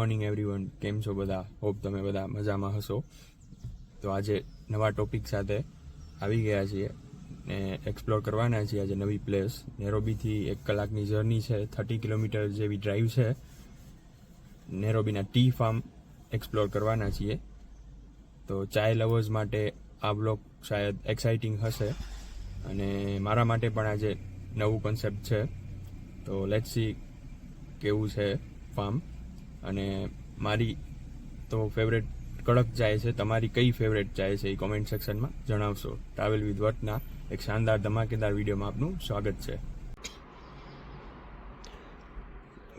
Morning everyone, કેમ છો બધા? હોપ તમે બધા મજામાં હશો. તો આજે નવા ટોપિક સાથે આવી ગયા છીએ ને એક્સપ્લોર કરવાના છીએ આજે નવી પ્લેસ. નેરોબીથી 1 કલાકની જર્ની છે, 30 કિલોમીટર જેવી ડ્રાઈવ છે. નેરોબીના ટી ફાર્મ એક્સપ્લોર કરવાના છીએ. તો ચાય લવર્સ માટે આ બ્લોગ શાયદ એક્સાઇટિંગ હશે અને મારા માટે પણ આજે નવું કન્સેપ્ટ છે. તો લેટ્સ સી કેવું છે ફાર્મ. અને મારી તો ફેવરેટ કડક ચાય છે. તમારી કઈ ફેવરેટ ચાય છે એ કોમેન્ટ સેક્શનમાં જણાવશો. ટ્રાવેલ વિથ વટના એક શાનદાર ધમાકેદાર વિડીયોમાં આપનું સ્વાગત છે.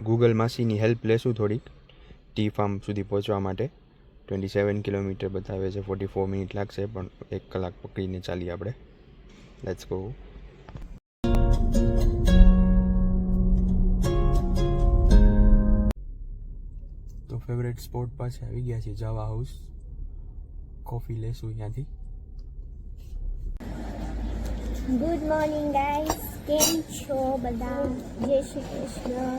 ગૂગલ માસીની હેલ્પ લેશું થોડીક ટી ફાર્મ સુધી પહોંચવા માટે. 27 કિલોમીટર બતાવે છે, 44 મિનિટ લાગશે, પણ 1 કલાક પકડીને ચાલીએ આપણે. Let's go. તો ફેવરેટ સ્પોટ પાસે આવી ગયા છે, જાવા હાઉસ. કોફી લેશું અહીંયાથી. ગુડ મોર્નિંગ ગાઈસ, કેમ છો બધા? જય Shri Krishna.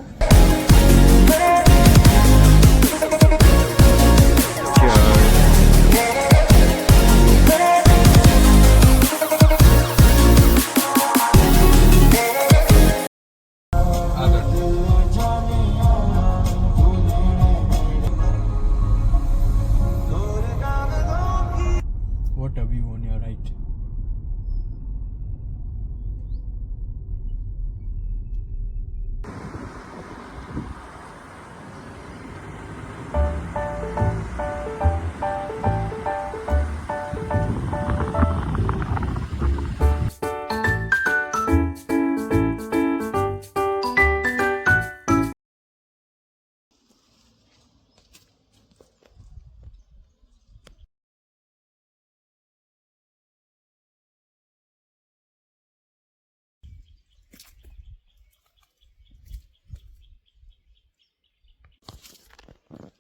What a view on your right.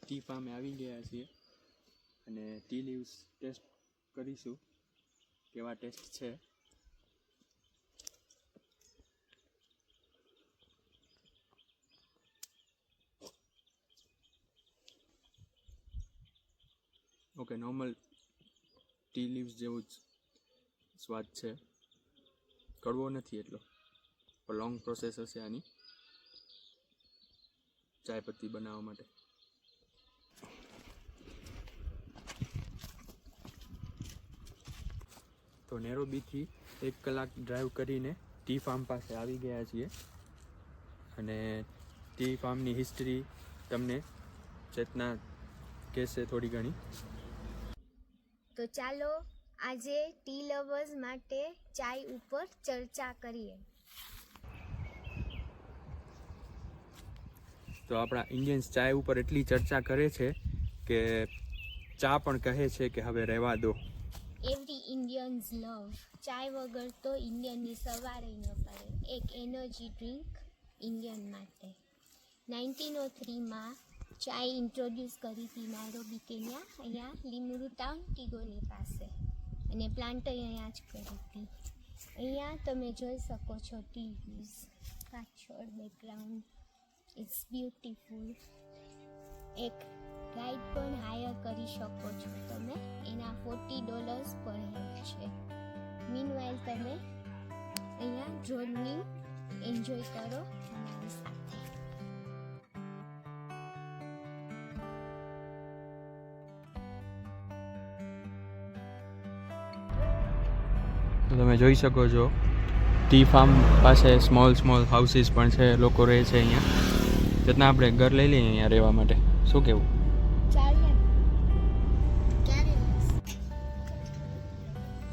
Tea ફાર્મે આવી ગયા છીએ અને ટી લીવ્સ ટેસ્ટ કરીશું કેવા ટેસ્ટ છે. ઓકે, નોર્મલ ટી લીવ્સ જેવું જ સ્વાદ છે. કડવો નથી એટલો, પણ લોંગ પ્રોસેસ હશે આની ચાય પત્તી બનાવવા માટે. તો નેરોબીથી 1 કલાક ડ્રાઈવ કરીને ટી ફાર્મ પાસે આવી ગયા છીએ અને ટી ફાર્મની હિસ્ટ્રી તમને ચેતના કહેશે થોડી ઘણી. તો ચાલો આજે ટી લવર્સ માટે ચાય ઉપર ચર્ચા કરીએ. તો આપણા ઇન્ડિયન્સ ચાય ઉપર એટલી ચર્ચા કરે છે કે ચા પણ કહે છે કે હવે રહેવા દો. એવરી ઇન્ડિયન્સ લવ ચાય વગર તો ઇન્ડિયનની સવારે ન પડે. એક એનર્જી ડ્રિંક ઇન્ડિયન માટે. 1903માં ચાય ઇન્ટ્રોડ્યુસ કરી હતી નેરોબી કેન્યા, અહીંયા લીમરૂ ટાઉન ટીગોની પાસે, અને પ્લાન્ટ અહીંયા જ કરી હતી. અહીંયા તમે જોઈ શકો છો ટી લીવ્સ પાછળ બેકગ્રાઉન્ડ. It's beautiful. એક ગાઈડ પણ હાયર કરી શકો છો તમે, એના $40 પર હેડ છે. મીનવાઇલ તમે અહીંયા ડ્રોનિંગ એન્જોય કરો અમારી સાથે. તો તમે જોઈ શકો છો ટી ફાર્મ પાસે સ્મોલ હાઉસીસ પણ છે, લોકો રહે છે અહીંયા. જેટલા આપણે ઘર લઈ લઈએ અહીંયા રહેવા માટે. શું કહેવું?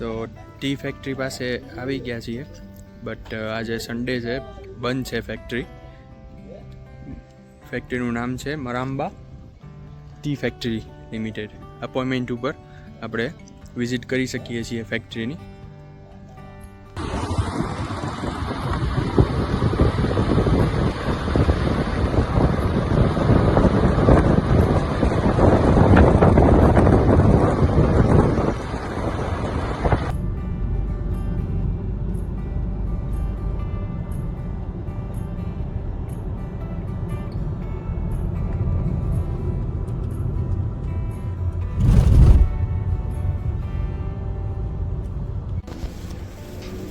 તો ટી ફેક્ટરી પાસે આવી ગયા છીએ, બટ આજે સન્ડે છે, બંધ છે ફેક્ટરી. ફેક્ટરીનું નામ છે મરામ્બા ટી ફેક્ટરી લિમિટેડ. અપોઇન્ટમેન્ટ ઉપર આપણે વિઝિટ કરી શકીએ છીએ ફેક્ટરીની.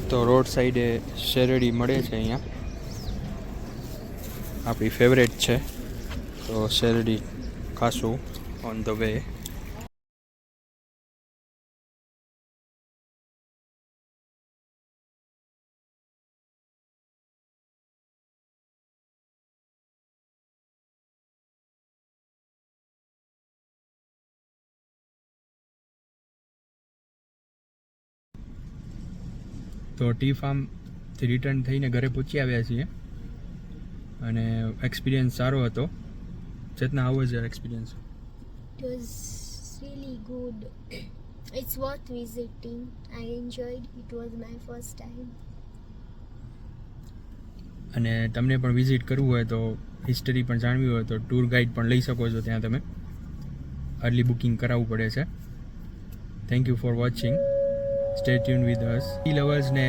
તો રોડ સાઈડે શેરડી મળે છે અહીંયા, આપણી ફેવરેટ છે, તો શેરડી ખાશું ઓન ધ વે. તો ટી ફાર્મથી રિટર્ન થઈને ઘરે પહોંચી આવ્યા છીએ અને એક્સપિરિયન્સ સારો હતો. Chetna, how was your experience? It was really good. It's worth visiting. I enjoyed. It was my first time. અને તમને પણ વિઝિટ કરવું હોય તો, હિસ્ટરી પણ જાણવી હોય તો ટૂર ગાઈડ પણ લઈ શકો છો ત્યાં. તમે અર્લી બુકિંગ કરાવવું પડે છે. Thank you for watching. Stay tune with us. ઈ લવર્સને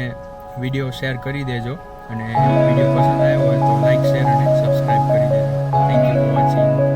વિડીયો શેર કરી દેજો અને વિડીયો પસંદ આવ્યો હોય તો લાઈક, શેર અને સબસ્ક્રાઈબ કરી દેજો. Thank you for watching.